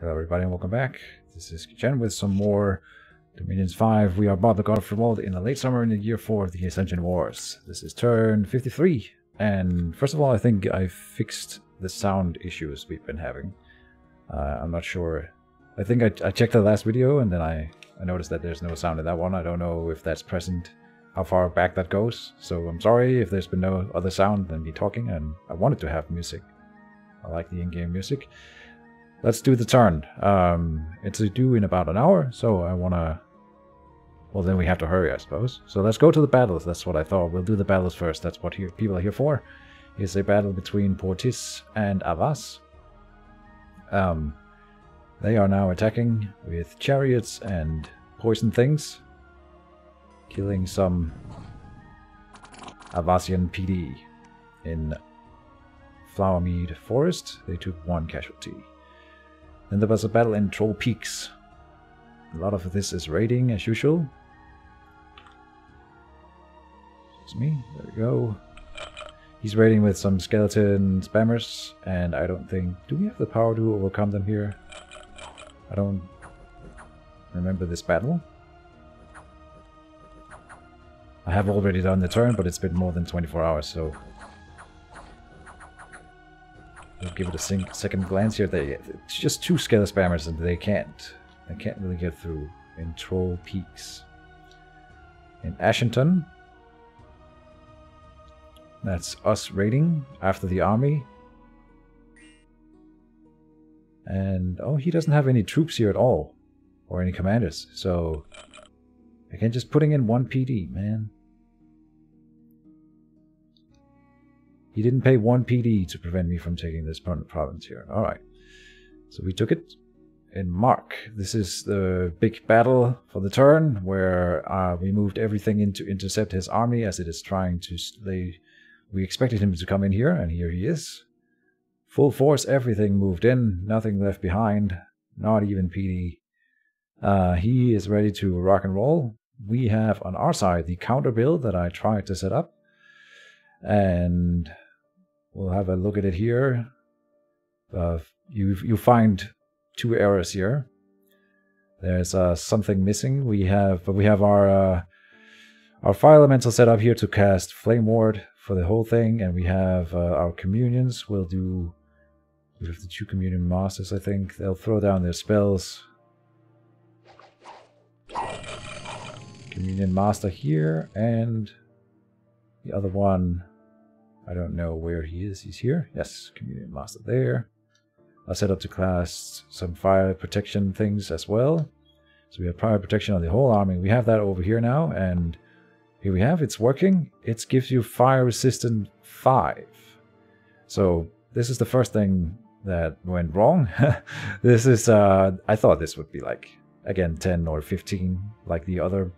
Hello everybody and welcome back. This is Keejchen with some more Dominions 5. We are about the God of Friwald in the late summer in the year 4 of the Ascension Wars. This is turn 53. And first of all, I think I fixed the sound issues we've been having. I'm not sure. I think I checked the last video and then I noticed that there's no sound in that one. I don't know if that's present, how far back that goes. So I'm sorry if there's been no other sound than me talking, and I wanted to have music. I like the in-game music. Let's do the turn. It's due in about an hour, so I wanna... Well, then we have to hurry, I suppose. So let's go to the battles. That's what I thought. We'll do the battles first. That's what people are here for. Here's a battle between Portus and Avas. They are now attacking with chariots and poison things, killing some Avasian PD in Flowermead Forest. They took 1 casualty. Then there was a battle in Troll Peaks. A lot of this is raiding as usual. It's me. There we go. He's raiding with some skeleton spammers, and I don't think... Do we have the power to overcome them here? I don't remember this battle. I have already done the turn, but it's been more than 24 hours, so... We'll give it a second glance here. It's just 2 skeleton spammers, and they can't really get through in Troll Peaks. In Shenton, that's us raiding after the army. And oh, he doesn't have any troops here at all, or any commanders, so again, just putting in 1 PD, man. He didn't pay 1 PD to prevent me from taking this province here. Alright. So we took it in Mark. This is the big battle for the turn, where we moved everything in to intercept his army as it is trying to... We expected him to come in here, and here he is. Full force, everything moved in, nothing left behind, not even PD. He is ready to rock and roll. We have on our side the counter build that I tried to set up. And... we'll have a look at it here. You find 2 errors here. There's something missing. We have our fire elemental set up here to cast Flame Ward for the whole thing, and we have our communions. We have the 2 communion masters. I think they'll throw down their spells. Communion master here, and the other one. I don't know where he is. He's here. Yes, Communion Master there. I'll set up to class some fire protection things as well. So we have fire protection on the whole army. We have that over here now, and here we have, it's working. It gives you fire resistant 5. So this is the first thing that went wrong. This is, I thought this would be like, again, 10 or 15, like the other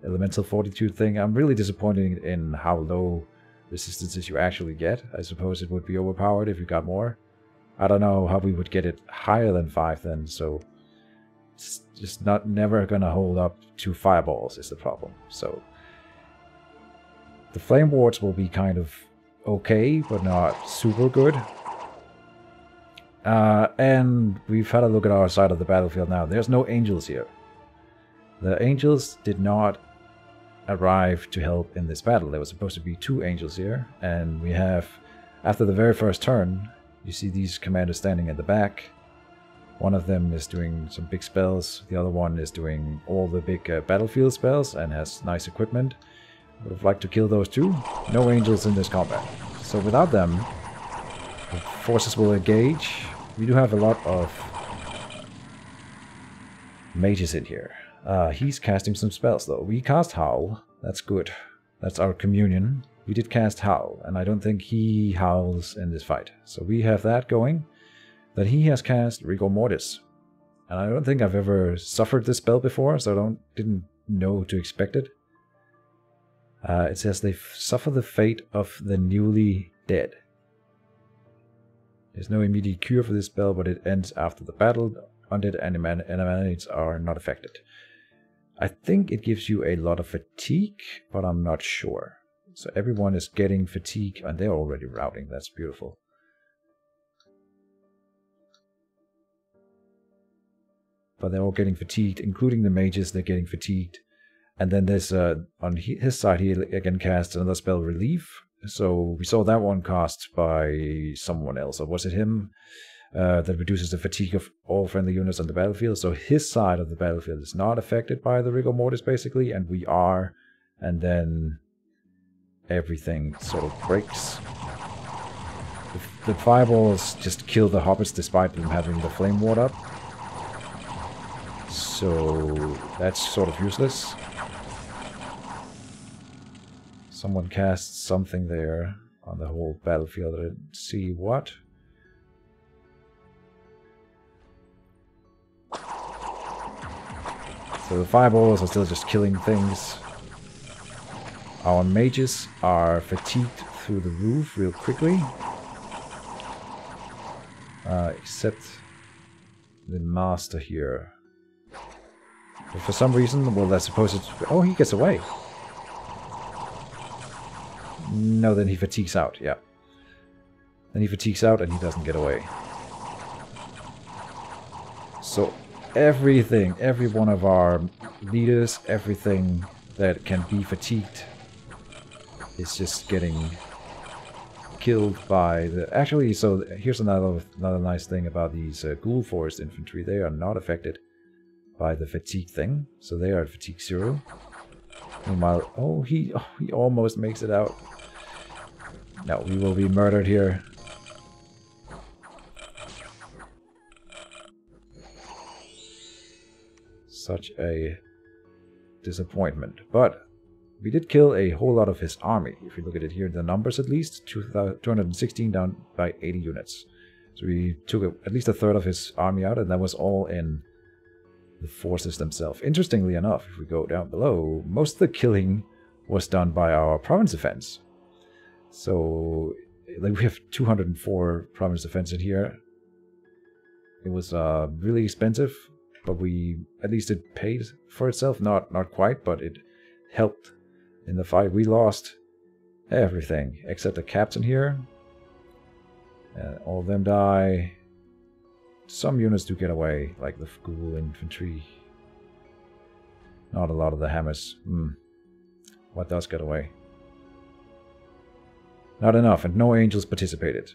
elemental fortitude thing. I'm really disappointed in how low resistances you actually get. I suppose it would be overpowered if you got more. I don't know how we would get it higher than 5 then, so it's just never gonna hold up to fireballs is the problem. So the flame wards will be kind of okay, but not super good. And we've had a look at our side of the battlefield now. There's no angels here. The angels did not arrive to help in this battle. There was supposed to be 2 angels here, and we have, after the very first turn, you see these commanders standing at the back. One of them is doing some big spells, the other one is doing all the big battlefield spells and has nice equipment. Would have liked to kill those 2. No angels in this combat. So without them, the forces will engage. We do have a lot of mages in here. He's casting some spells though. We cast Howl. That's good. That's our communion. We did cast Howl, and I don't think he howls in this fight. So we have that going. That he has cast Rigor Mortis. And I don't think I've ever suffered this spell before, so didn't know to expect it. It says they suffer the fate of the newly dead. There's no immediate cure for this spell, but it ends after the battle. Undead animals are not affected. I think it gives you a lot of fatigue, but I'm not sure. So everyone is getting fatigue, and they're already routing. That's beautiful. but they're all getting fatigued, including the mages. They're getting fatigued. And then there's, on his side, he again casts another spell, Relief. So we saw that one cast by someone else, or was it him? That reduces the fatigue of all friendly units on the battlefield. So his side of the battlefield is not affected by the rigor mortis, basically, and we are. And then everything sort of breaks. The fireballs just kill the hobbits despite them having the flame ward up. So that's sort of useless. Someone casts something there on the whole battlefield. I didn't see what. So the fireballs are still just killing things. Our mages are fatigued through the roof real quickly. Except the master here. But for some reason, well, they're supposed to... Oh, he gets away. No, then he fatigues out, yeah. Then he fatigues out and he doesn't get away. So everything, every one of our leaders, everything that can be fatigued is just getting killed by the... Actually, so here's another nice thing about these Ghoul Forest infantry. They are not affected by the fatigue thing, so they are at fatigue 0. Meanwhile, oh, he almost makes it out. No, we will be murdered here. Such a disappointment. But we did kill a whole lot of his army. If you look at it here, the numbers at least, 216 down by 80 units. So we took at least a third of his army out, and that was all in the forces themselves. Interestingly enough, if we go down below, most of the killing was done by our province defense. So like, we have 204 province defense in here. It was really expensive, but at least it paid for itself. Not quite, but it helped in the fight. We lost everything except the captain here. All of them die. Some units do get away, like the ghoul infantry. Not a lot of the hammers. What does get away? Not enough, and no angels participated.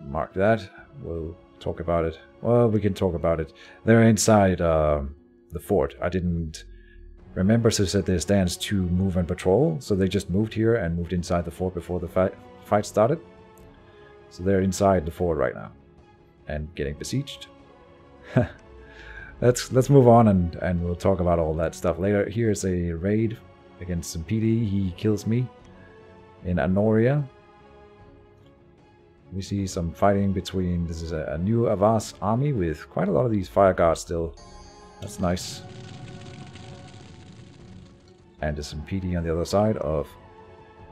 Mark that. We'll talk about it. Well, we can talk about it. They're inside the fort. I didn't remember to set their stance to move and patrol, so they just moved here and moved inside the fort before the fight started. So they're inside the fort right now and getting besieged. Let's move on and we'll talk about all that stuff later. Here's a raid against some PD. He kills me in Anoria. We see some fighting between... This is a new Avas army with quite a lot of these fire guards still. That's nice. And there's some PD on the other side of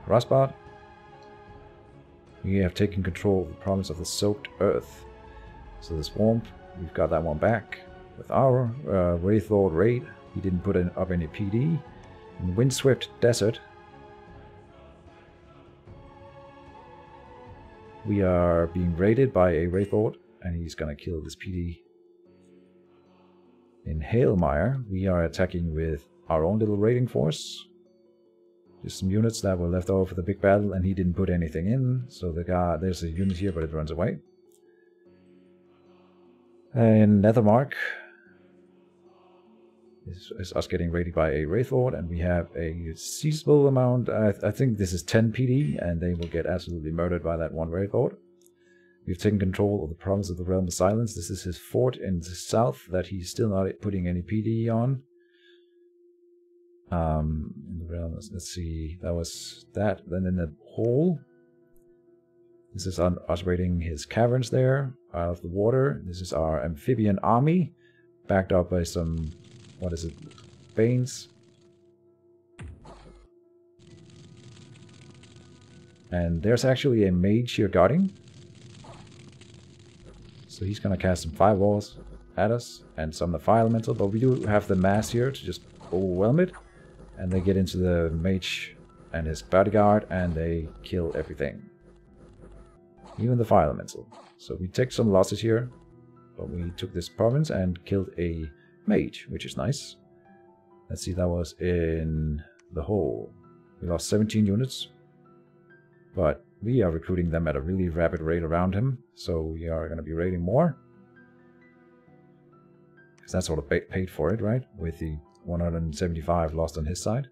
Rasbad. We have taken control of the province of the Soaked Earth. So the Swamp, we've got that one back. With our Wraith Lord raid, he didn't put up any PD. In Windswept Desert, we are being raided by a Wraith Lord, and he's gonna kill this PD. In Hailmire, we are attacking with our own little raiding force. Just some units that were left over for the big battle, and he didn't put anything in. So there's a unit here, but it runs away. In Nethermark, is us getting raided by a Wraith Lord, and we have a seizable amount. I think this is 10 PD, and they will get absolutely murdered by that one Wraith Lord. We've taken control of the province of the Realm of Silence. This is his fort in the south that he's still not putting any PD on. In the realm, let's see, that was that. Then in the hole, this is us raiding his caverns there out of the water. This is our amphibian army, backed up by some, what is it, Banes. And there's actually a mage here guarding. So he's gonna cast some fireballs at us and some of the fire elemental, but we do have the mass here to just overwhelm it. And they get into the mage and his bodyguard and they kill everything. Even the fire elemental. So we take some losses here, but we took this province and killed a mage, which is nice. Let's see, that was in the hole. We lost 17 units, but we are recruiting them at a really rapid rate around him, so we are going to be raiding more. Because that sort of paid for it, right? With the 175 lost on his side.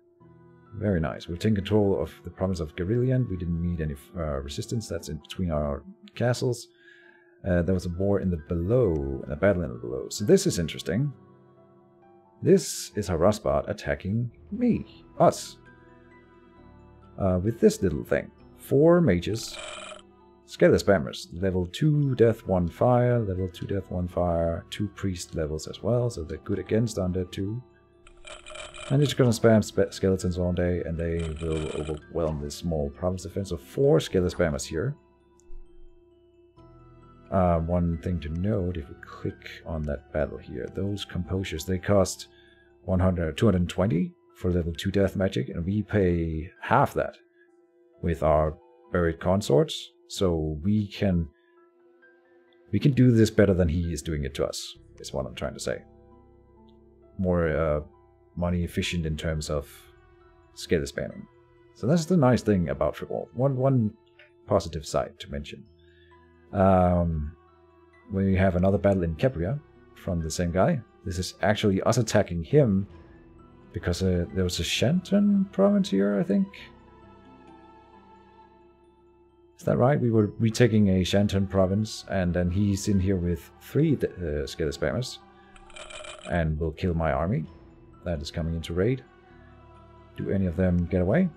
Very nice. We've taken control of the province of Garelian. We didn't need any resistance. That's in between our castles. There was a war in the below, and a battle in the below. So this is interesting. This is Harasbat attacking us. With this little thing. 4 mages. Scalar spammers. Level 2 death, 1 fire. Level 2 death, 1 fire. 2 priest levels as well, so they're good against undead too. And they're just gonna spam skeletons all day, and they will overwhelm this small province defense. So 4 scalar spammers here. One thing to note, if we click on that battle here, those composures, they cost 220 for level 2 death magic, and we pay half that with our buried consorts. So we can do this better than he is doing it to us, is what I'm trying to say. More money efficient in terms of scalar spamming. So that's the nice thing about Friwald. One positive side to mention. We have another battle in Kepria from the same guy. This is actually us attacking him because there was a Shenton Province here, I think. Is that right? We were retaking a Shenton Province, and then he's in here with 3 scalar spammers, and will kill my army. That is coming into raid. Do any of them get away?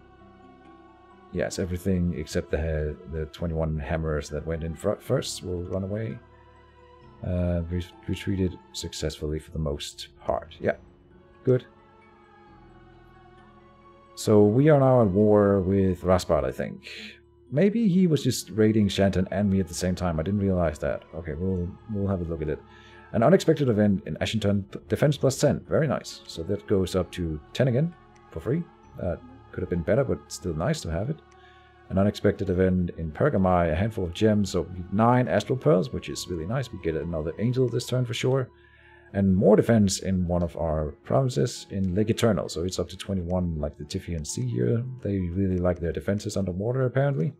Yes, everything except the 21 hammers that went in first will run away. Retreated successfully for the most part. Yeah, good. So we are now at war with Raspat, I think. Maybe he was just raiding Shenton and me at the same time. I didn't realize that. Okay, we'll have a look at it. An unexpected event in Ascension, defense plus 10. Very nice. So that goes up to 10 again for free. That could have been better, but still nice to have it. An unexpected event in Pergamai, a handful of gems, so 9 astral pearls, which is really nice. We get another angel this turn for sure. And more defense in one of our provinces in Lake Eternal. So it's up to 21, like the Tifian Sea here. They really like their defenses underwater, apparently.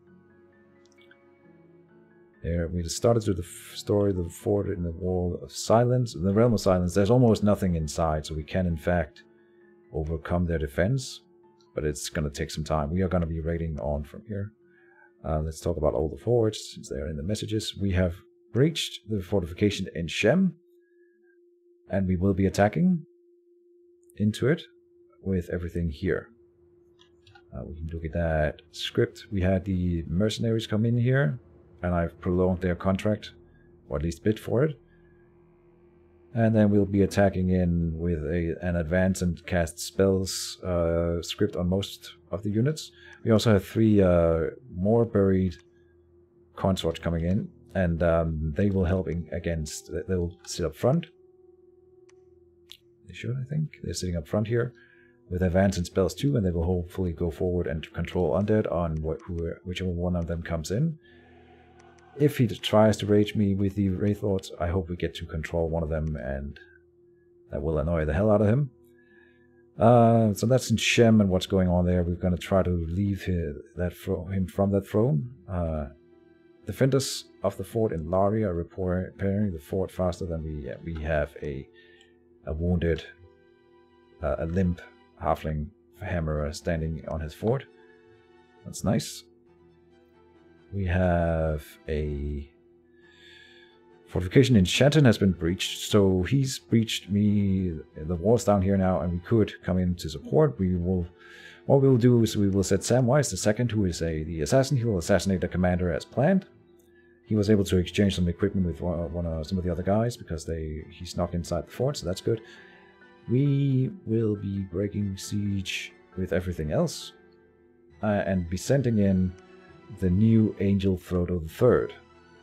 There, we started with the story of the fort in the Wall of Silence. In the Realm of Silence, there's almost nothing inside, so we can, in fact, overcome their defense. But it's going to take some time. We are going to be raiding on from here. Let's talk about all the forts, since they're in the messages. We have breached the fortification in Shem. And we will be attacking into it with everything here. We can look at that script. We had the mercenaries come in here, and I've prolonged their contract, or at least bid for it. And then we'll be attacking in with an advance and cast spells script on most of the units. We also have 3 more buried consorts coming in, and they will help against. They'll sit up front. They should, I think. They're sitting up front here with advance and spells too, and they will hopefully go forward and control undead on whichever one of them comes in. If he tries to rage me with the Wraith Lords, I hope we get to control one of them, and that will annoy the hell out of him. So that's in Shem and what's going on there. We're going to try to leave him from that throne. Defenders of the fort in Lari are repairing the fort faster than we have a wounded, a limp halfling hammerer standing on his fort. That's nice. We have a fortification in Shenton has been breached, so he's breached me. The wall's down here now, and we could come in to support. What we'll do is we will set Samwise the second, who is the assassin. He will assassinate the commander as planned. He was able to exchange some equipment with some of the other guys because he snuck inside the fort, so that's good. We will be breaking siege with everything else and be sending in the new Angel Frodo III.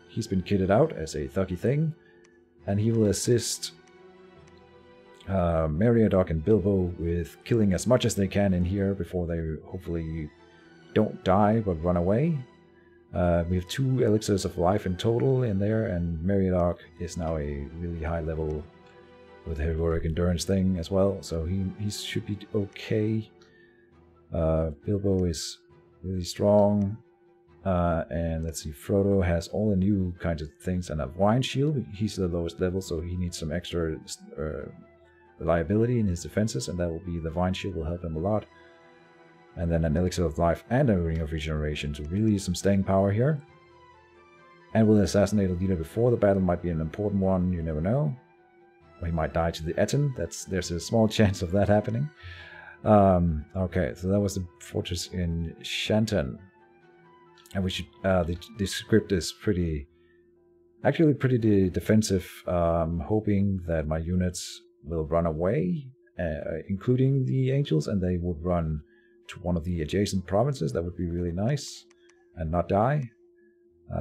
He's been kitted out as a thuggy thing, and he will assist Meriadoc and Bilbo with killing as much as they can in here before they hopefully don't die but run away. We have 2 elixirs of life in total in there, and Meriadoc is now a really high level with a heroic endurance thing as well, so he should be okay. Bilbo is really strong, and let's see, Frodo has all the new kinds of things, and a wine shield. He's the lowest level, so he needs some extra reliability in his defenses, and that will be the vine shield will help him a lot. And then an elixir of life and a ring of regeneration, so really some staying power here. And will assassinate a leader before the battle might be an important one, you never know. Or he might die to the Etten. There's a small chance of that happening. Okay, so that was the fortress in Shenton. And we should the script is pretty defensive, hoping that my units will run away, including the angels, and they would run to one of the adjacent provinces. That would be really nice, and not die.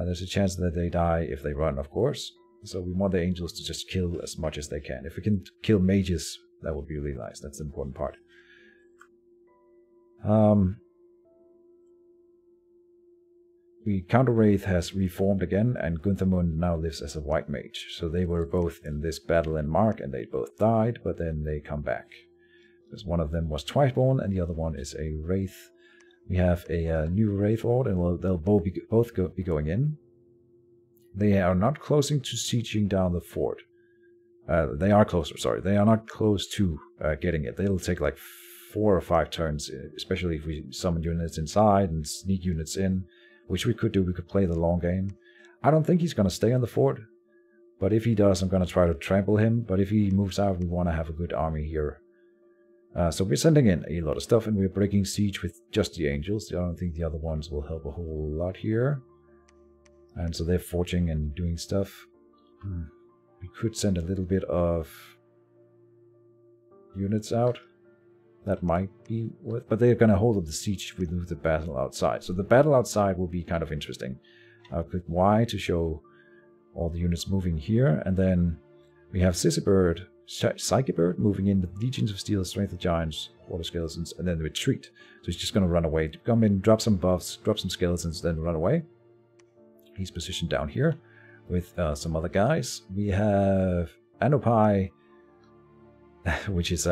There's a chance that they die if they run, of course. So we want the angels to just kill as much as they can. If we can kill mages, that would be really nice. That's the important part. The Counter Wraith has reformed again, and Gunthermund now lives as a white mage. So they were both in this battle in Mark, and they both died, but then they come back. Because one of them was Twiceborn, and the other one is a Wraith. We have a new Wraith Lord, and they'll both be going in. They are not closing to sieging down the fort. They are closer, sorry. They are not close to getting it. They'll take like 4 or 5 turns, especially if we summon units inside and sneak units in, which we could do. We could play the long game. I don't think he's going to stay on the fort, but if he does, I'm going to try to trample him. But if he moves out, we want to have a good army here. So we're sending in a lot of stuff, and we're breaking siege with just the angels. I don't think the other ones will help a whole lot here. And so they're forging and doing stuff. We could send a little bit of units out. That might be worth, but they're going to hold up the siege if we lose the battle outside. So the battle outside will be kind of interesting. I'll click Y to show all the units moving here, and then we have Sissibird, Psychibird moving in with Legions of Steel, Strength of Giants, Water Skeletons, and then retreat. So he's just going to run away. Come in, drop some buffs, drop some skeletons, then run away. He's positioned down here with some other guys. We have Anopai, which is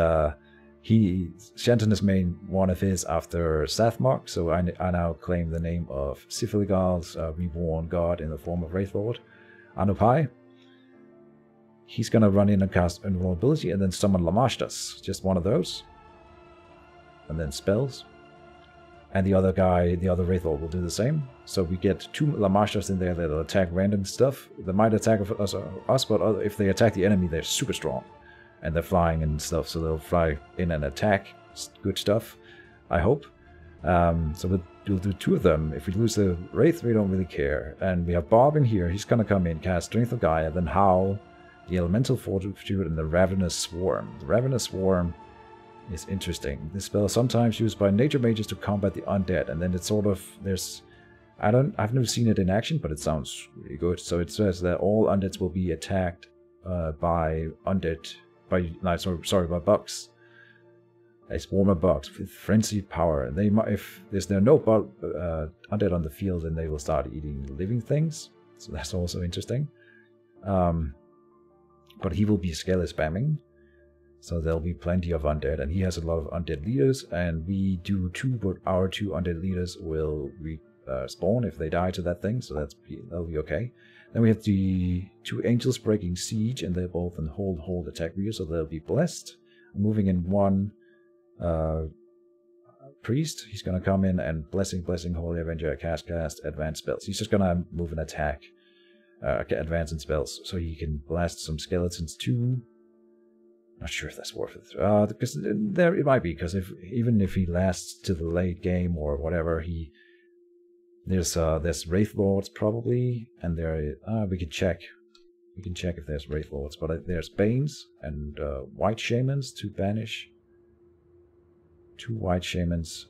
Shenton has made one of his after Sathmok, so I now claim the name of Sifiligal's reborn god in the form of Wraith Lord, Anopai. He's gonna run in and cast Invulnerability and then summon Lamashtas, just one of those. And then spells. And the other guy, the other Wraith Lord, will do the same. So we get 2 Lamashtas in there that'll attack random stuff. They might attack us, but if they attack the enemy, they're super strong. And they're flying and stuff, so they'll fly in and attack. Good stuff, I hope. So we'll do 2 of them. If we lose the Wraith, we don't really care. And we have Bob in here. He's gonna come in, cast Strength of Gaia, then Howl, the Elemental Fortitude, and the Ravenous Swarm. The Ravenous Swarm is interesting. This spell is sometimes used by nature mages to combat the undead, and then it's sort of, I've never seen it in action, but it sounds really good. So it says that all undeads will be attacked by bugs. A swarm of bugs with frenzied power. And if there are no undead on the field, then they will start eating living things. So that's also interesting. But he will be scalar spamming, so there'll be plenty of undead, and he has a lot of undead leaders, and we do 2, but our 2 undead leaders will spawn if they die to that thing, so that'll be okay. Then we have the 2 angels breaking siege, and they're both in hold attack rear, so they'll be blessed. Moving in 1 priest, he's gonna come in and blessing, Holy Avenger, cast, advanced spells. He's just gonna move and attack. Advance in spells, so he can blast some skeletons too. Not sure if that's worth it. Because there it might be, because even if he lasts to the late game or whatever, there's Wraith Lords probably, and we can check. We can check if there's Wraith Lords, but there's Banes and White Shamans to banish. 2 White Shamans.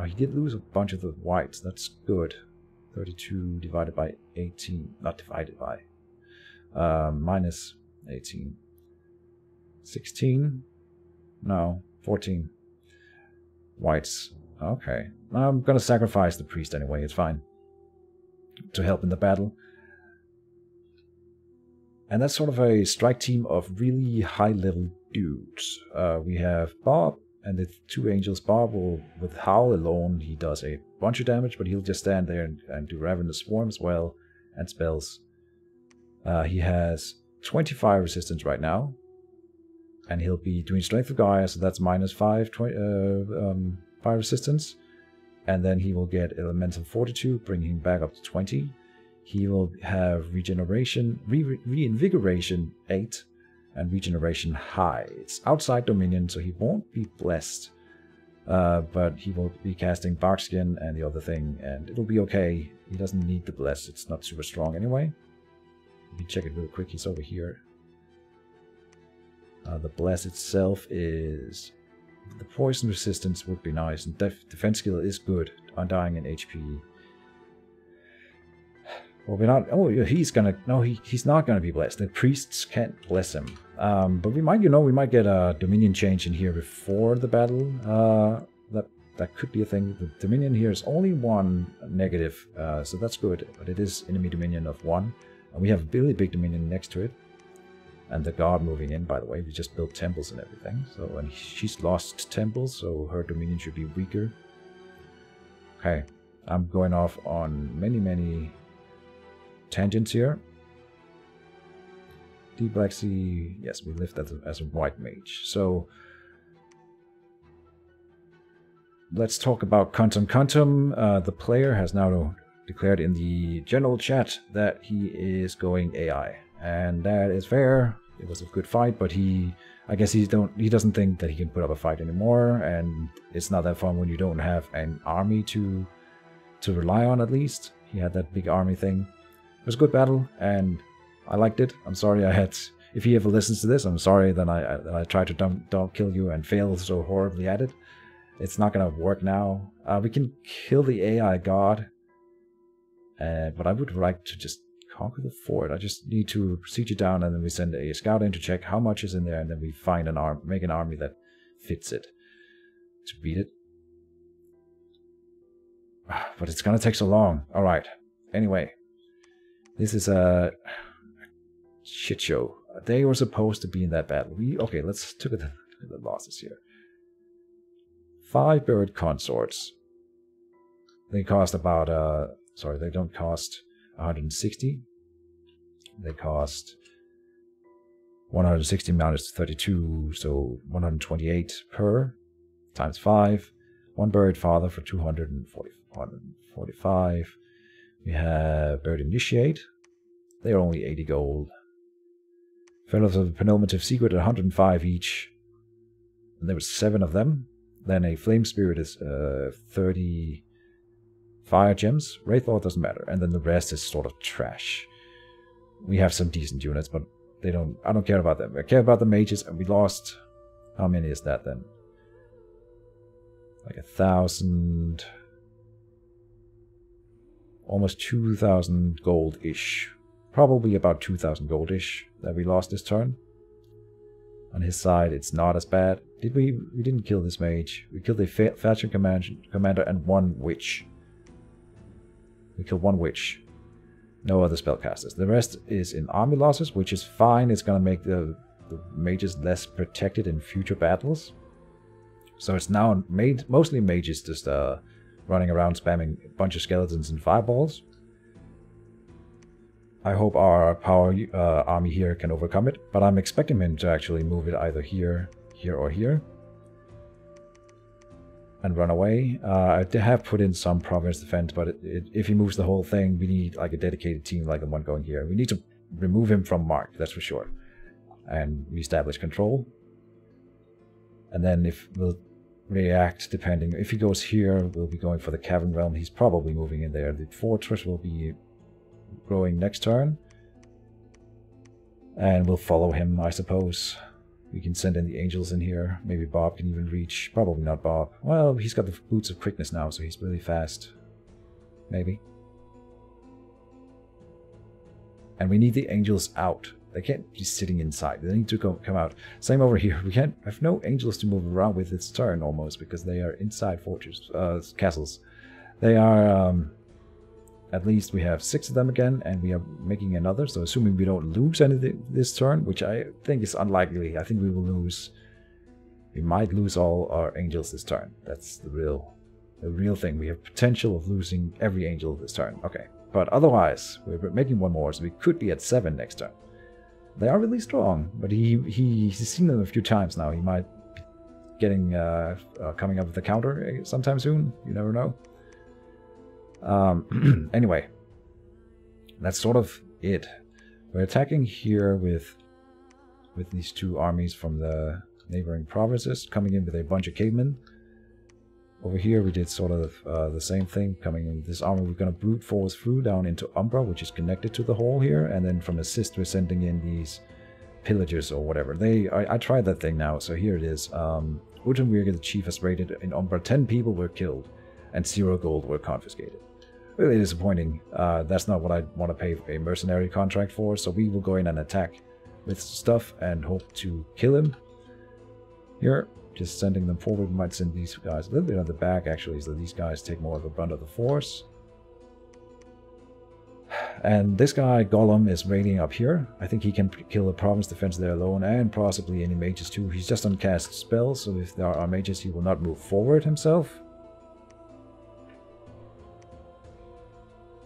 He did lose a bunch of the whites. That's good. 32 divided by 18, not divided by, minus 18. 16? No, 14 whites. Okay. I'm gonna sacrifice the priest anyway, it's fine. To help in the battle. And that's sort of a strike team of really high-level dudes. We have Bob and the 2 angels. Bob will, with Howl alone, he does a bunch of damage, but he'll just stand there and do Ravenous Swarm as well, and spells. He has 25 resistance right now, and he'll be doing Strength of Gaia, so that's minus 5 resistance, and then he will get Elemental Fortitude, bringing him back up to 20. He will have Regeneration, Reinvigoration 8, and Regeneration High. It's outside Dominion, so he won't be blessed, but he will be casting Barkskin and the other thing, and it'll be okay. He doesn't need the bless, it's not super strong anyway. Let me check it real quick, he's over here. The bless itself is... The poison resistance would be nice, and defense skill is good, undying in HP. Well, we're not... Oh, he's gonna... No, he's not gonna be blessed. The priests can't bless him. But we might, we might get a Dominion change in here before the battle. That could be a thing. The Dominion here is only 1 negative, so that's good. But it is enemy Dominion of 1. And we have a really big Dominion next to it. And the guard moving in, by the way. We just built temples and everything. So, and she's lost temples, so her Dominion should be weaker. Okay. I'm going off on many tangents here. Deep Black Sea, yes, we lived as a white mage. So let's talk about contem. The player has now declared in the general chat that he is going AI, and that is fair. It was a good fight, but I guess he doesn't think that he can put up a fight anymore, and it's not that fun when you don't have an army to rely on. At least he had that big army thing. It was a good battle, and I liked it. I'm sorry I had... If he ever listens to this, I'm sorry that I tried to don't kill you and failed so horribly at it. It's not going to work now. We can kill the AI god, but I would like to just conquer the fort. I just need to siege it down, and then we send a scout in to check how much is in there, and then we find make an army that fits it to beat it. But it's going to take so long. All right. Anyway. This is a shit show. They were supposed to be in that battle. Okay, let's look at the losses here. 5 buried consorts. They cost about, sorry, they don't cost 160. They cost 160 minus 32, so 128 per, times 5. 1 buried father for 245. We have Buried Initiate. They are only 80 gold. Fellows of the Penultimative Secret at 105 each. And there were 7 of them. Then a Flame Spirit is 30 fire gems. Wraith Lord doesn't matter. And then the rest is sort of trash. We have some decent units, but I don't care about them. I care about the mages, and we lost... How many is that then? Like 1,000... Almost 2,000 gold-ish. Probably about 2,000 gold-ish that we lost this turn. On his side, it's not as bad. We didn't kill this mage. We killed a faction commander and 1 witch. We killed 1 witch. No other spellcasters. The rest is in army losses, which is fine. It's going to make the mages less protected in future battles. So it's now mostly mages just... running around spamming a bunch of skeletons and fireballs. I hope our power army here can overcome it, but I'm expecting him to actually move it either here, or here. And run away. I have put in some province defense, but if he moves the whole thing, we need like a dedicated team like the one going here. We need to remove him from Mark, that's for sure. And reestablish control. And then if we'll react, depending. If he goes here, we'll be going for the Cavern Realm. He's probably moving in there. The fortress will be growing next turn. And we'll follow him, I suppose. We can send in the angels in here. Maybe Bob can even reach. Probably not Bob. Well, he's got the boots of quickness now, so he's really fast. Maybe. And we need the angels out. They can't be sitting inside. They need to come out. Same over here. We can't have no angels to move around with its turn almost because they are inside fortress castles. They are at least we have 6 of them again, and we are making another. So assuming we don't lose anything this turn, which I think is unlikely, I think we will lose. We might lose all our angels this turn. That's the real thing. We have potential of losing every angel this turn. Okay, but otherwise we're making one more, so we could be at 7 next turn. They are really strong, but he's seen them a few times now. He might be getting coming up with a counter sometime soon. You never know. Anyway, that's sort of it. We're attacking here with these 2 armies from the neighboring provinces, coming in with a bunch of cavemen. Over here we did sort of the same thing, coming in with this army. We're going to brute force through down into Umbra, which is connected to the hall here, and then from assist we're sending in these pillagers or whatever. I tried that thing now, so here it is. Utenwirge, the chief, has raided in Umbra. 10 people were killed and 0 gold were confiscated. Really disappointing. That's not what I want to pay a mercenary contract for, so we will go in and attack with stuff and hope to kill him. Here, just sending them forward. We might send these guys a little bit on the back actually, so these guys take more of a brunt of the force. And this guy, Gollum, is raiding up here. I think he can kill a province defense there alone, and possibly any mages too. He's just on cast spells, so if there are mages he will not move forward himself.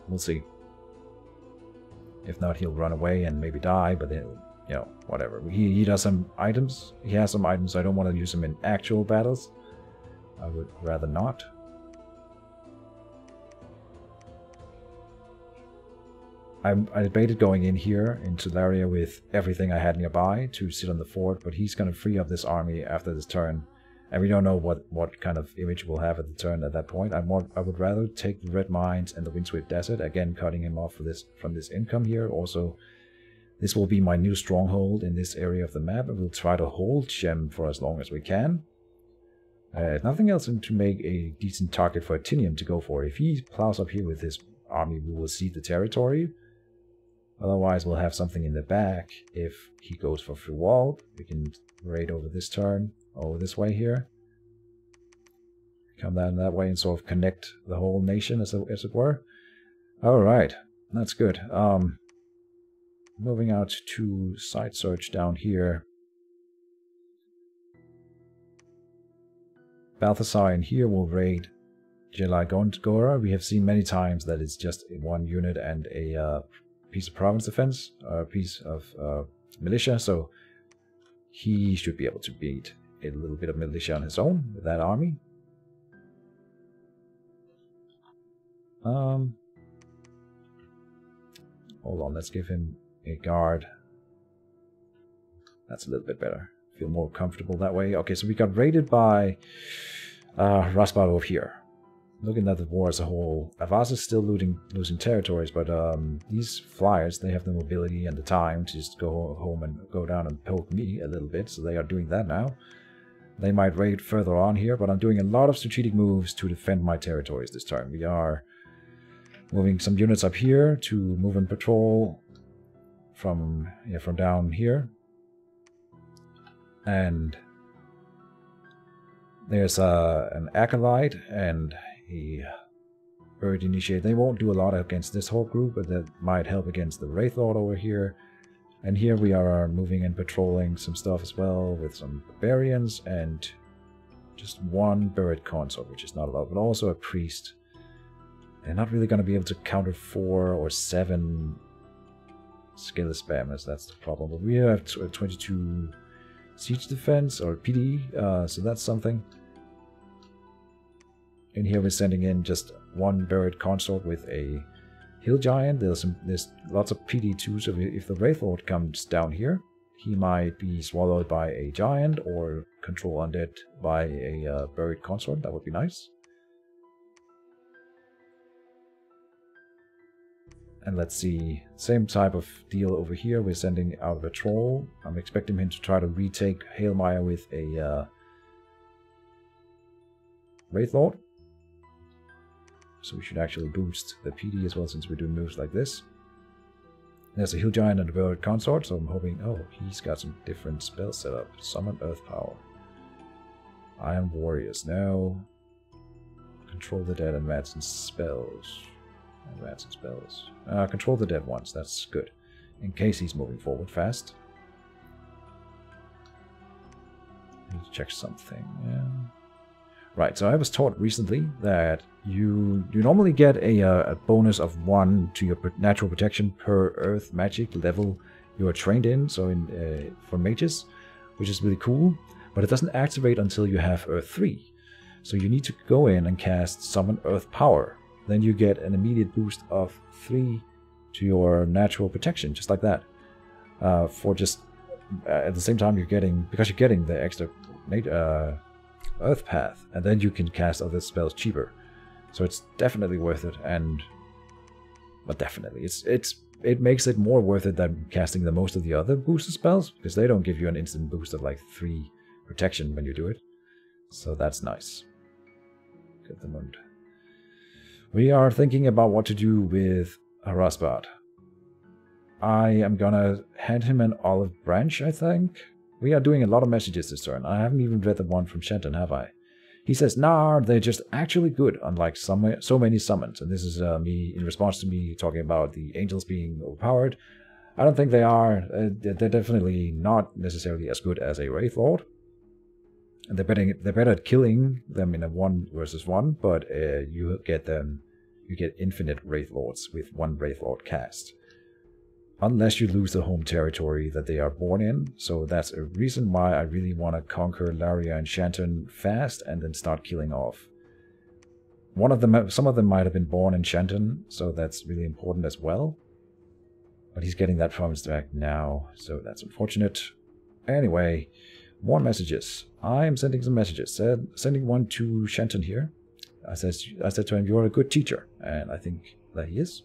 We'll see. If not, he'll run away and maybe die, but then, you know, whatever. He does some items. He has some items. I don't want to use them in actual battles. I would rather not. I debated going in here into Laria with everything I had nearby to sit on the fort, but he's going to free up this army after this turn. And we don't know what kind of image we'll have at the turn at that point. I would rather take the Red Mines and the Windswept Desert, again cutting him off from this income here. Also, this will be my new stronghold in this area of the map, and we'll try to hold Shem for as long as we can. Nothing else to make a decent target for Tinium to go for. If he plows up here with his army, we will cede the territory. Otherwise, we'll have something in the back. If he goes for Friwald, we can raid over this turn. Over this way here. Come down that way and sort of connect the whole nation, as it were. Alright, that's good. Moving out to site search down here. Balthasar in here will raid Jelagongora. We have seen many times that it's just one unit and a piece of province defense, or a piece of militia, so he should be able to beat a little bit of militia on his own with that army. Hold on, let's give him a guard. That's a little bit better. Feel more comfortable that way. Okay, so we got raided by Rasbal over here. Looking at the war as a whole, Avaz is still losing territories, but these flyers, they have the mobility and the time to just go home and go down and poke me a little bit, so they are doing that now. They might raid further on here, but I'm doing a lot of strategic moves to defend my territories this turn. We are moving some units up here to move and patrol from down here. And there's an Acolyte and a Bird Initiate. They won't do a lot against this whole group, but that might help against the Wraith Lord over here. And here we are moving and patrolling some stuff as well with some barbarians and just one Buried Consort, which is not a lot, but also a priest. They're not really going to be able to counter 4 or 7 skill spammers, that's the problem. But we have 22 siege defense or PD, so that's something. In here we're sending in just one Buried Consort with a Hill Giant. There's lots of PD too, so if the Wraith Lord comes down here, he might be swallowed by a Giant or control undead by a Buried Consort. That would be nice. And let's see, same type of deal over here. We're sending out a Troll. I'm expecting him to try to retake Hailmire with a Wraith Lord. So we should actually boost the PD as well, since we're doing moves like this. There's a hill giant and a bird consort, so I'm hoping... Oh, he's got some different spells set up. Summon Earth Power. Iron Warriors. No. Control the dead and advancing spells. Advancing spells. Control the dead ones. That's good. In case he's moving forward fast. Let's check something. Yeah. Right, so I was taught recently that you normally get a bonus of 1 to your natural protection per earth magic level you are trained in, so in for mages, which is really cool, but it doesn't activate until you have Earth 3. So you need to go in and cast Summon Earth Power. Then you get an immediate boost of 3 to your natural protection, just like that. For just at the same time because you're getting the extra Earth Path, and then you can cast other spells cheaper. So it's definitely worth it, but definitely it makes it more worth it than casting the most of the other booster spells, because they don't give you an instant boost of like 3 protection when you do it. So that's nice. Get the Mund. We are thinking about what to do with Harasbat. I am gonna hand him an olive branch, I think. We are doing a lot of messages this turn. I haven't even read the one from Shenton, have I? He says, nah, they're just actually good, unlike so many summons. And this is me in response to me talking about the angels being overpowered. I don't think they are. They're definitely not necessarily as good as a Wraith Lord. And they're better at killing them in a 1 versus 1, but you get infinite Wraith Lords with 1 Wraith Lord cast. Unless you lose the home territory that they are born in. So that's a reason why I really want to conquer Laria and Shenton fast and then start killing off. Some of them might have been born in Shenton, so that's really important as well. But he's getting that province back now, so that's unfortunate. Anyway, more messages. I am sending some messages. Sending one to Shenton here. I said to him, "You're a good teacher," and I think that he is.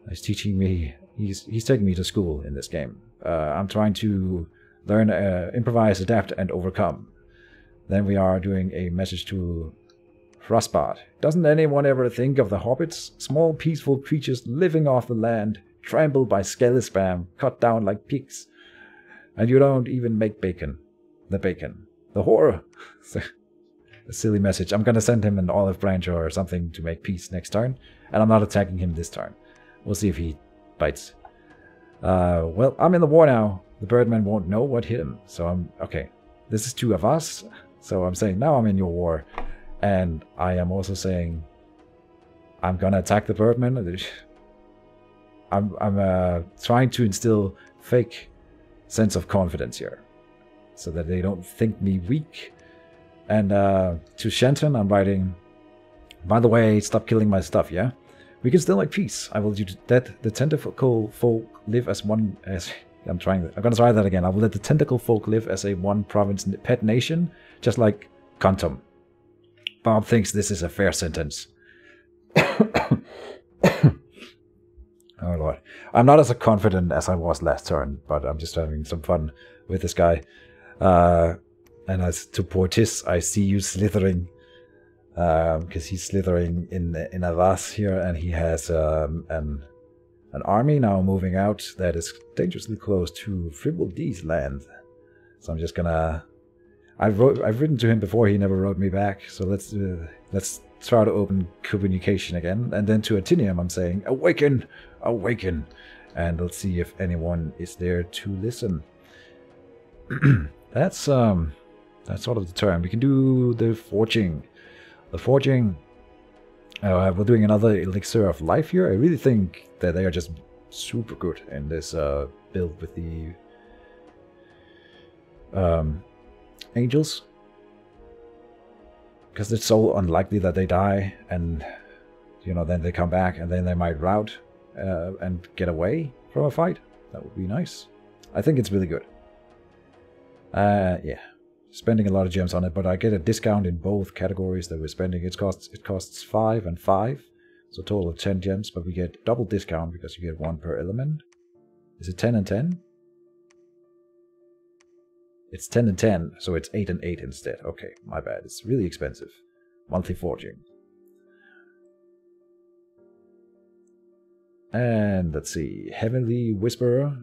He's teaching me. He's taking me to school in this game. I'm trying to learn, improvise, adapt, and overcome. Then we are doing a message to Frostbot. Doesn't anyone ever think of the hobbits? Small, peaceful creatures living off the land, trampled by skelly spam, cut down like pigs. And you don't even make bacon. The horror. A silly message. I'm gonna send him an olive branch or something to make peace next turn. And I'm not attacking him this turn. We'll see if he bites. Well, I'm in the war now. The Birdman won't know what hit him. So I'm... Okay. This is 2 of us. So I'm saying, now I'm in your war. And I am also saying, I'm gonna attack the Birdman. I'm trying to instill fake sense of confidence here. So that they don't think me weak. And to Shenton, I'm writing, by the way, stop killing my stuff, yeah? We can still make peace. I will let the tentacle folk live as one... I'm gonna try that again. I will let the tentacle folk live as a 1 province pet nation, just like contem. Bob thinks this is a fair sentence. Oh lord. I'm not as confident as I was last turn, but I'm just having some fun with this guy. And as to Portus, I see you slithering. Because he's slithering in a vase here, and he has an army now moving out that is dangerously close to Friwald's land. So I'm just gonna... I've written to him before, he never wrote me back, so let's try to open communication again. And then to Atinium I'm saying, awaken! Awaken! And let's see if anyone is there to listen. That's sort of the turn. We can do the forging. The forging, we're doing another elixir of life here. I really think that they are just super good in this build with the angels. Because it's so unlikely that they die and, you know, then they come back and then they might rout and get away from a fight. That would be nice. I think it's really good. Yeah. Spending a lot of gems on it, but I get a discount in both categories that we're spending. It costs 5 and 5, so a total of 10 gems, but we get double discount because you get 1 per element. Is it 10 and 10? It's 10 and 10, so it's 8 and 8 instead. Okay, my bad. It's really expensive. Monthly forging. And let's see, Heavenly Whisperer.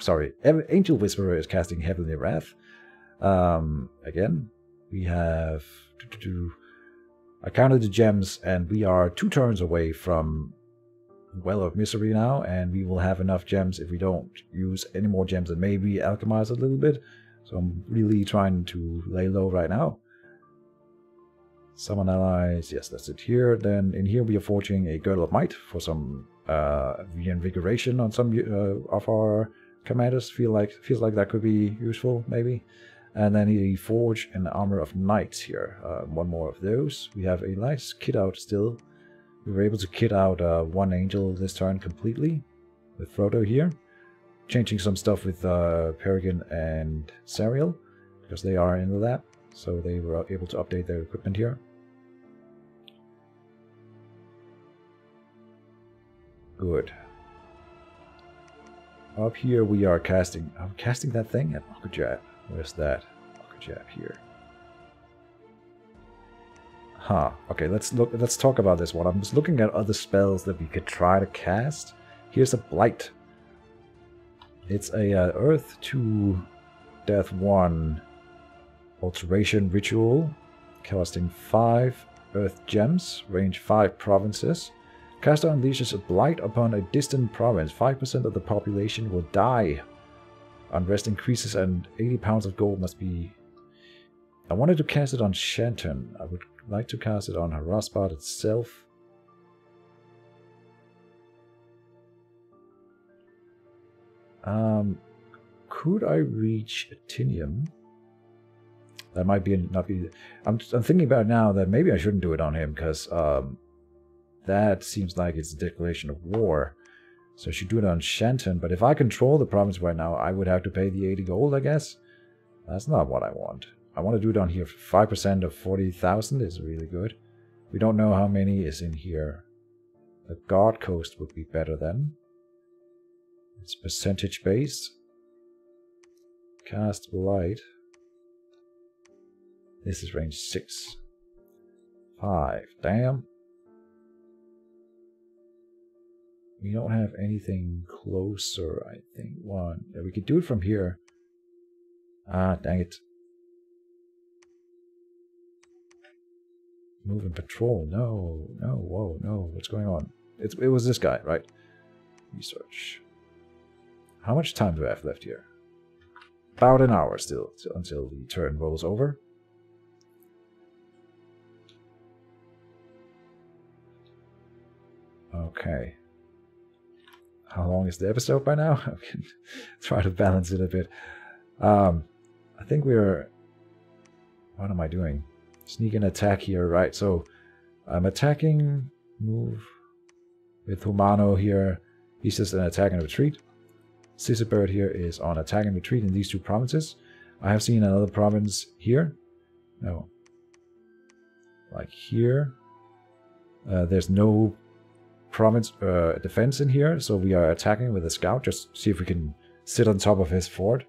Sorry, Angel Whisperer is casting Heavenly Wrath. Again, we have... I counted the gems, and we are 2 turns away from Well of Misery now, and we will have enough gems if we don't use any more gems and maybe alchemize a little bit. So I'm really trying to lay low right now. Summon allies, yes, that's it here. Then in here we are forging a Girdle of Might for some reinvigoration on some of our commanders. Feels like that could be useful, maybe. And then he forge an Armor of Knights here. 1 more of those. We have a nice kit out still. We were able to kit out 1 angel this turn completely with Frodo here. Changing some stuff with Peregrine and Sariel because they are in the lab. So they were able to update their equipment here. Good. Up here we are casting... I'm casting that thing at Okajab. Where's that? Okajab here. Huh. Okay, let's talk about this one. I'm just looking at other spells that we could try to cast. Here's a Blight. It's a Earth 2, Death 1 Alteration Ritual, costing 5 Earth Gems, range 5 provinces. Caster unleashes a Blight upon a distant province. 5% of the population will die. Unrest increases and 80 pounds of gold must be... I wanted to cast it on Shenton. I would like to cast it on Haraspat itself. Could I reach Tinium? That might be not be. I'm thinking about now that maybe I shouldn't do it on him because that seems like it's a declaration of war. So I should do it on Shenton. But if I control the province right now, I would have to pay the 80 gold, I guess. That's not what I want. I want to do it on here. 5% of 40,000 is really good. We don't know how many is in here. The Guard Coast would be better then. It's percentage based. Cast Blight. This is range 6. 5. Damn. We don't have anything closer, I think. 1. Yeah, we could do it from here. Ah, dang it. Move and patrol. No, no, whoa, no. What's going on? It was this guy, right? Research. How much time do I have left here? About an hour still, until the turn rolls over. Okay. How long is the episode by now? I can try to balance it a bit. I think we're... What am I doing? Sneak and attack here, right? So I'm attacking, move with Humano here. He's just an attack and retreat. Scissorbird here is on attack and retreat in these 2 provinces. I have seen another province here. No. Like here. There's no province defense in here, so we are attacking with a scout. Just see if we can sit on top of his fort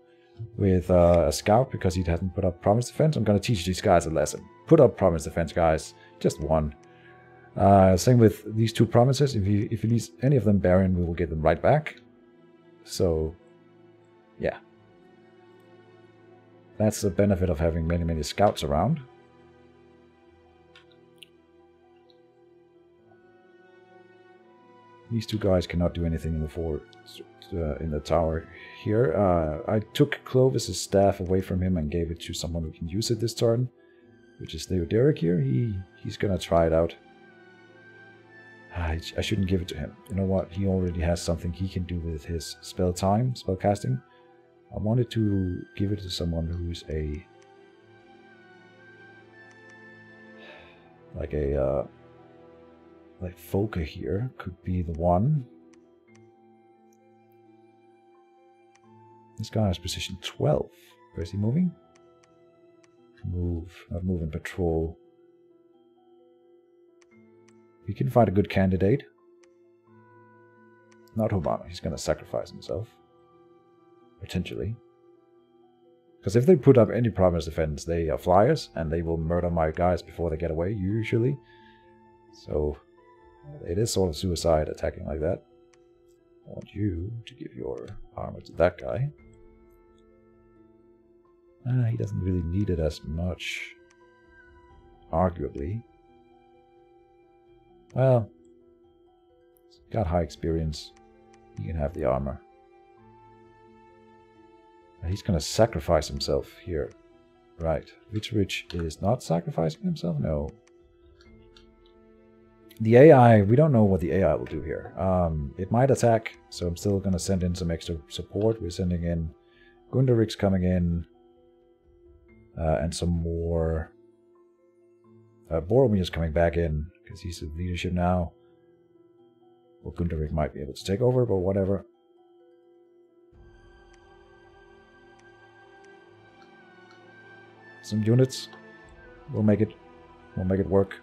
with a scout because he hasn't put up province defense. I'm going to teach these guys a lesson. Put up province defense, guys. Just 1. Same with these 2 provinces. If you leave any of them barren, we will get them right back. So, yeah. That's the benefit of having many, many scouts around. These 2 guys cannot do anything in the fort, in the tower here. I took Clovis's staff away from him and gave it to someone who can use it this turn, which is Theoderic here. He's gonna try it out. I shouldn't give it to him. You know what? He already has something he can do with his spell casting. I wanted to give it to someone who's like Folka here could be the one. This guy has position 12. Where is he moving? Move, not move and patrol. We can find a good candidate. Not Humano, he's gonna sacrifice himself. Potentially. Because if they put up any province defense, they are flyers, and they will murder my guys before they get away, usually. So, it is sort of suicide attacking like that. I want you to give your armor to that guy. He doesn't really need it as much, arguably. Well, he's got high experience. He can have the armor. He's gonna sacrifice himself here. Right. Rich is not sacrificing himself? No. The AI, we don't know what the AI will do here. It might attack, so I'm still gonna send in some extra support. We're sending in Gundarik's coming in. And some more. Boromir's coming back in because he's in leadership now. Well, Gundarik might be able to take over, but whatever. Some units. We'll make it. We'll make it work.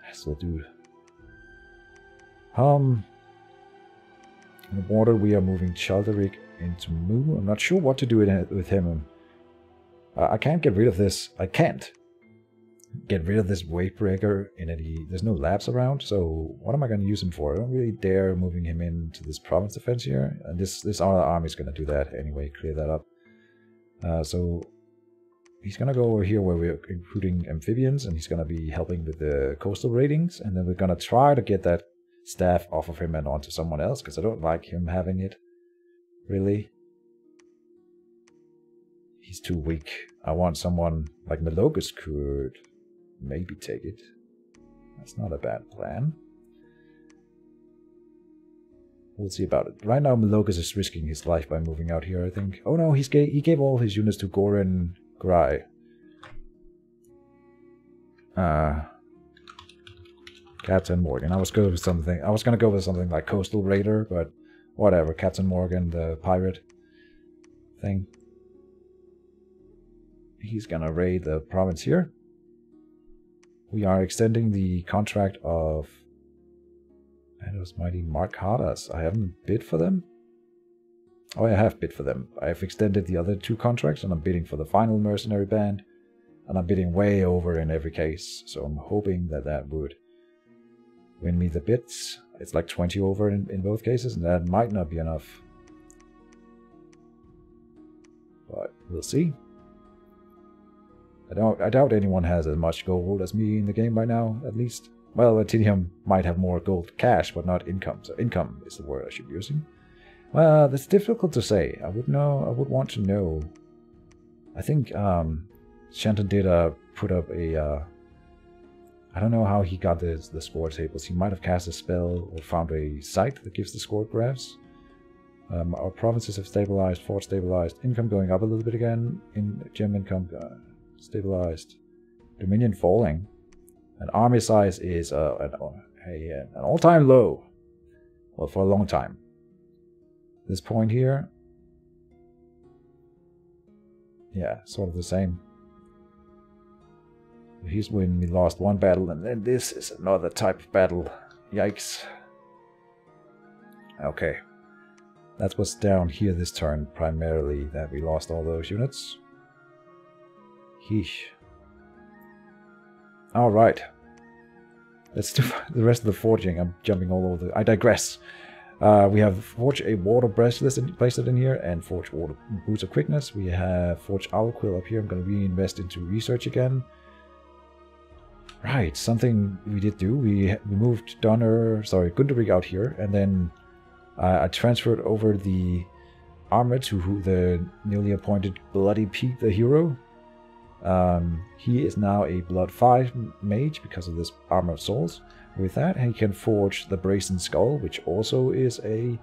Yes, we'll do. In the border, we are moving Sheldrick into Mu. I'm not sure what to do with him. I can't get rid of this. I can't get rid of this weight breaker in any. There's no labs around, so what am I going to use him for? I don't really dare moving him into this province defense here. And this other army is going to do that anyway. Clear that up. So he's going to go over here where we're including amphibians, and he's going to be helping with the coastal ratings. And then we're going to try to get that staff off of him and onto someone else, because I don't like him having it. Really. He's too weak. I want someone like Melogus could maybe take it. That's not a bad plan. We'll see about it. Right now, Melogus is risking his life by moving out here, I think. Oh no, he gave all his units to Goran Grai. Captain Morgan. I was going to go with something like Coastal Raider, but whatever. Captain Morgan, the pirate thing. He's gonna raid the province here. We are extending the contract of those mighty Markadas. I haven't bid for them. Oh, I have bid for them. I have extended the other two contracts, and I'm bidding for the final mercenary band. And I'm bidding way over in every case. So I'm hoping that that would win me the bids. It's like 20 over in both cases, and that might not be enough. But we'll see. I doubt anyone has as much gold as me in the game by now, at least. Well, Latinium might have more gold cash, but not income. So income is the word I should be using. Well, that's difficult to say. I would want to know. I think Shenton did put up a. I don't know how he got the score tables. He might have cast a spell or found a site that gives the score graphs. Our provinces have stabilized, fort stabilized, income going up a little bit again. In gem income. Stabilized. Dominion falling. And army size is an all-time low. Well, for a long time. This point here. Yeah, sort of the same. Here's when we lost one battle, and then this is another type of battle. Yikes. Okay. That's what's down here this turn, primarily, that we lost all those units. Yeesh. Alright. Let's do the rest of the forging. I'm jumping all over I digress. We have forge a water bracelet, place it in here, and forge water boots of quickness. We have forge owl quill up here. I'm going to reinvest into research again. Right, something we did do. We moved Gundarik out here, and then I transferred over the armor to the newly appointed Bloody Pete the hero. He is now a Blood 5 mage because of this Armor of Souls. With that, he can forge the Brazen Skull, which also is a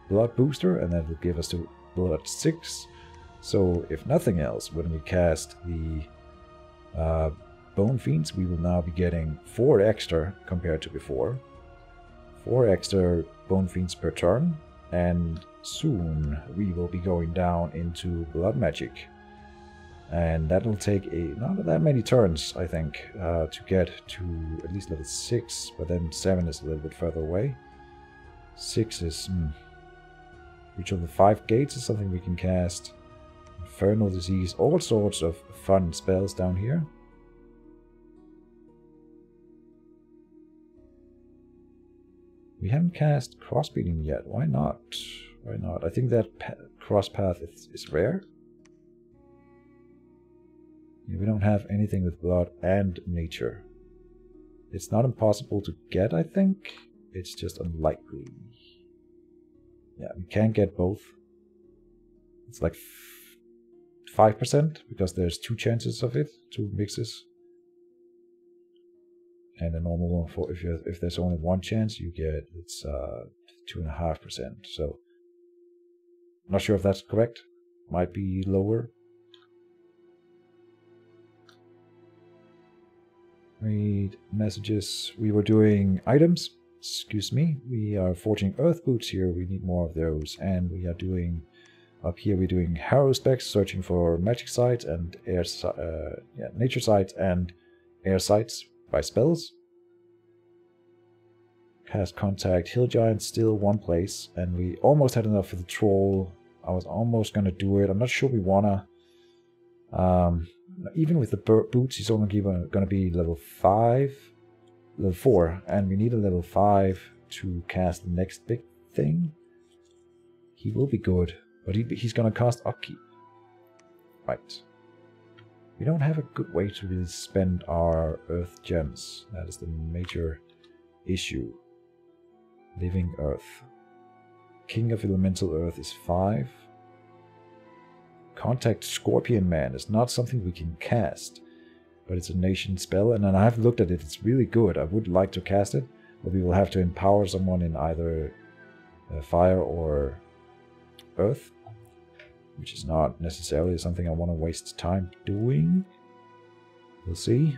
Blood booster, and that will give us to Blood 6. So, if nothing else, when we cast the Bone Fiends, we will now be getting 4 extra compared to before. 4 extra Bone Fiends per turn, and soon we will be going down into Blood Magic. And that'll take not that many turns, I think, to get to at least level 6, but then 7 is a little bit further away. 6 is... Reach of the 5 gates is something we can cast. Infernal Disease, all sorts of fun spells down here. We haven't cast crossbeating yet. Why not? Why not? I think that cross path is rare. Yeah, we don't have anything with blood and nature. It's not impossible to get, I think. It's just unlikely. Yeah, we can't get both. It's like 5% because there's 2 chances of it, 2 mixes. And a normal one for if there's only 1 chance, you get it's 2.5%. So not sure if that's correct. Might be lower. Read messages. We were doing items. Excuse me. We are forging earth boots here. We need more of those. And we are doing up here. We're doing harrow specs, searching for magic sites and nature sites and air sites by spells. Cast contact. Hill giant still 1 place, and we almost had enough for the troll. I was almost gonna do it. I'm not sure we wanna. Even with the boots, he's only gonna be level 4, and we need a level 5 to cast the next big thing. He will be good, but he's gonna cost upkeep. Right. We don't have a good way to really spend our earth gems. That is the major issue. Living earth. King of elemental earth is 5. Contact Scorpion Man is not something we can cast, but it's a nation spell, and then I've looked at it. It's really good. I would like to cast it, but we will have to empower someone in either fire or earth, which is not necessarily something I want to waste time doing. We'll see.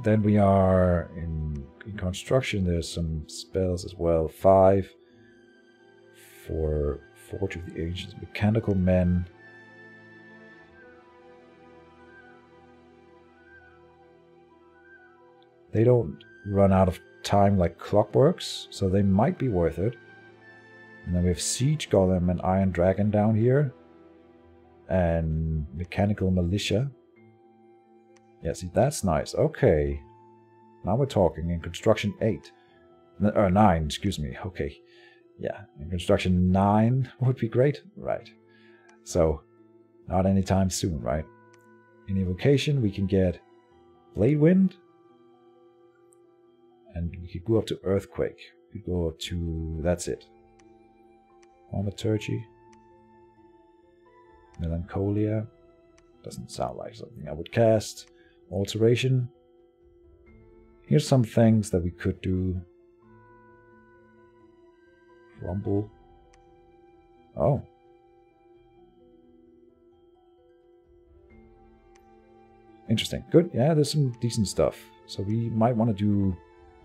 Then we are in construction. There's some spells as well. 5 for Forge of the Ancients. Mechanical Men. They don't run out of time like clockworks, so they might be worth it. And then we have Siege Golem and Iron Dragon down here. And Mechanical Militia. Yeah, see, that's nice. Okay. Now we're talking. In construction 8. Or 9, excuse me. Okay. Yeah, in construction 9 would be great. Right. So, not anytime soon, right? In evocation, we can get Blade Wind. And we could go up to Earthquake. We could go up to... that's it. Thaumaturgy. Melancholia. Doesn't sound like something I would cast. Alteration. Here's some things that we could do. Rumble. Oh. Interesting. Good. Yeah, there's some decent stuff. So we might want to do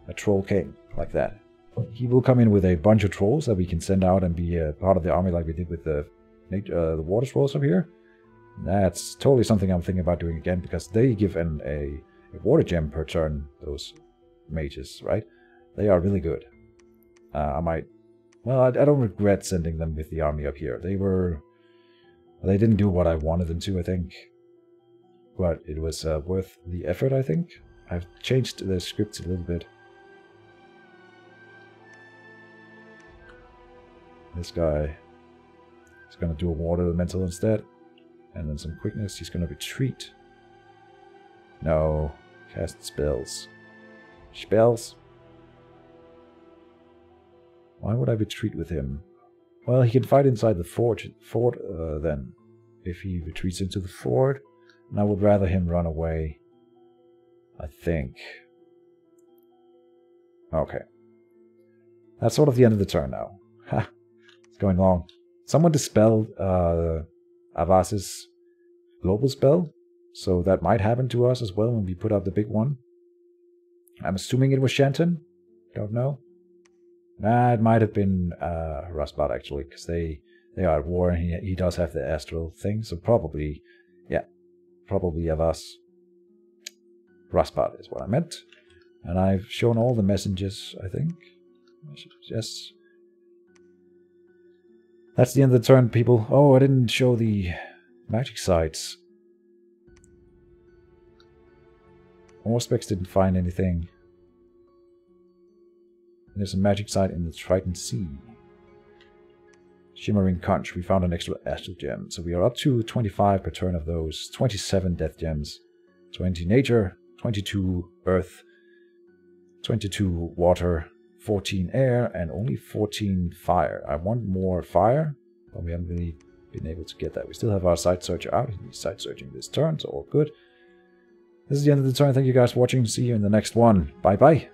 a Troll King like that. He will come in with a bunch of trolls that we can send out and be a part of the army like we did with the water trolls up here. That's totally something I'm thinking about doing again, because they give a water gem per turn, those mages, right? They are really good. I might... well, I don't regret sending them with the army up here. They didn't do what I wanted them to, I think. But it was worth the effort, I think. I've changed the scripts a little bit. This guy is going to do a water elemental instead. And then some quickness. He's going to retreat. No. Cast spells. Spells? Why would I retreat with him? Well, he can fight inside the fort then. If he retreats into the fort. And I would rather him run away. I think. Okay. That's sort of the end of the turn now. Ha! It's going long. Someone dispelled Avas's global spell. So that might happen to us as well when we put out the big one. I'm assuming it was Shenton. Don't know. Nah, it might have been Raspat actually, because they are at war and he does have the astral thing. So probably, yeah, probably Avas. Raspat is what I meant. And I've shown all the messengers, I think. Yes. That's the end of the turn, people. Oh, I didn't show the magic sites. Specs didn't find anything. There's a magic site in the Triton Sea. Shimmering Conch. We found an extra astral gem. So we are up to 25 per turn of those. 27 death gems. 20 nature. 22 earth. 22 water. 14 air. And only 14 fire. I want more fire. But we haven't really been able to get that. We still have our site searcher out. He's site searching this turn. So all good. This is the end of the turn. Thank you guys for watching. See you in the next one. Bye bye.